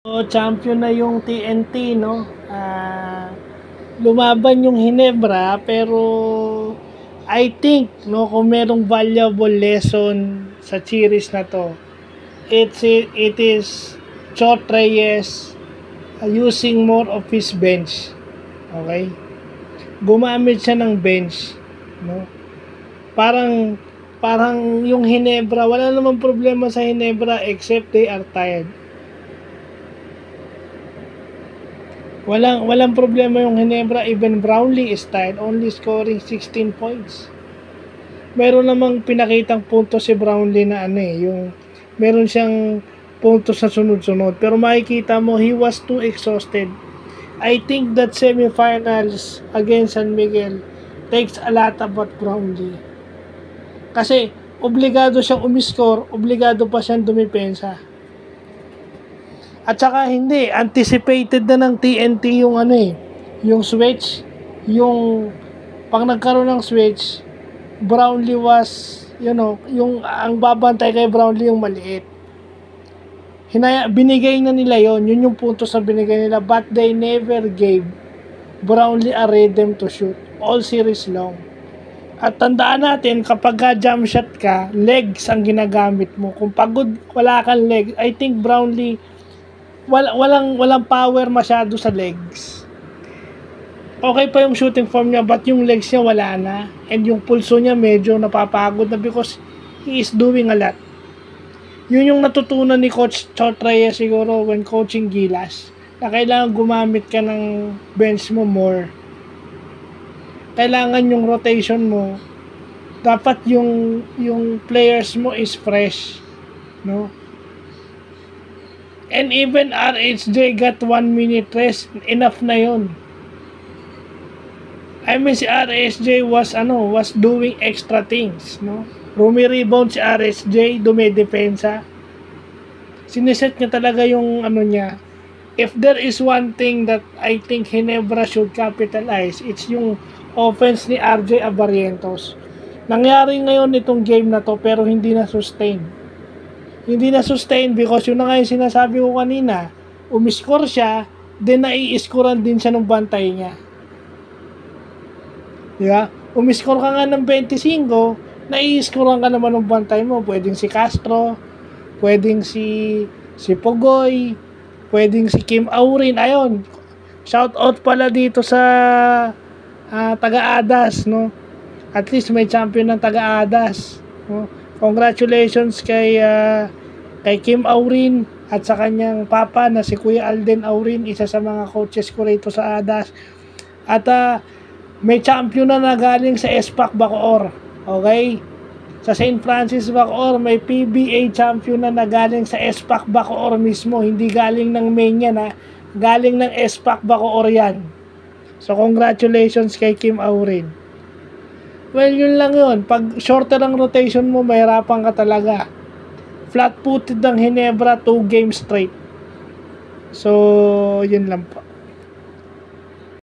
So, champion na yung TNT, no? Lumaban yung Hinebra, pero I think, no, kung merong valuable lesson sa series na to, it is Chot Reyes using more of his bench. Okay? Gumamit siya ng bench, no? Parang yung Hinebra, wala namang problema sa Hinebra except they are tired. Walang problema yung Hinebra, even Brownlee is tired, only scoring 16 points. Meron namang pinakitang punto si Brownlee na yung meron siyang punto sa sunod-sunod, pero makikita mo he was too exhausted. I think that semifinals against San Miguel takes a lot about Brownlee. Kasi obligado siyang umiscore, obligado pa siyang dumipensa. At saka hindi, anticipated na ng TNT yung yung switch, yung pag nagkaroon ng switch, Brownlee was, yung ang babantay kay Brownlee yung maliit. Binigay na nila yun yung punto sa binigay nila, but they never gave Brownlee a rhythm to shoot all series long. At tandaan natin, kapag jump shot ka, legs ang ginagamit mo. Kung pagod, wala kang leg, I think Brownlee walang power masyado sa legs. Okay pa yung shooting form niya, but yung legs niya wala na, and yung pulso niya medyo napapagod na because he is doing a lot. Yun yung natutunan ni Coach Chot Reyes siguro when coaching Gilas, na kailangan gumamit ka ng bench mo more. Kailangan yung rotation mo, dapat yung players mo is fresh, no? And even RHJ got 1 minute rest, enough na yun. I mean, si RHJ was doing extra things, no? Rumi-rebound si RHJ, dumidepensa. Siniset niya talaga yung niya. If there is one thing that I think Hinebra should capitalize, it's yung offense ni RJ Abarrientos. Nangyari ngayon itong game na to, pero hindi na sustain. Hindi na sustain because yun na nga yung sinasabi ko kanina, umiscore siya, then nai-scorean din siya ng bantay niya. Diba? Umiscore ka nga ng 25, nai-scorean ka naman ng bantay mo. Pwedeng si Castro, pwedeng si Pogoy, pwedeng si Kim Aurin. Ayun, shout out pala dito sa taga-Adas, no? At least may champion ng taga-Adas, no? Congratulations kay Kim Aurin at sa kanyang papa na si Kuya Alden Aurin, isa sa mga coaches ko rito sa Adas. At may champion na galing sa SPAC Bacoor. Okay? Sa St. Francis Bacoor, may PBA champion na galing sa SPAC Bacoor mismo. Hindi galing ng main yan, galing ng SPAC Bacoor yan. So congratulations kay Kim Aurin. Well, yun lang yun. Pag shorter ang rotation mo, mahirapan ka talaga. Flat-footed ang Hinebra 2 games straight. So, yun lang po.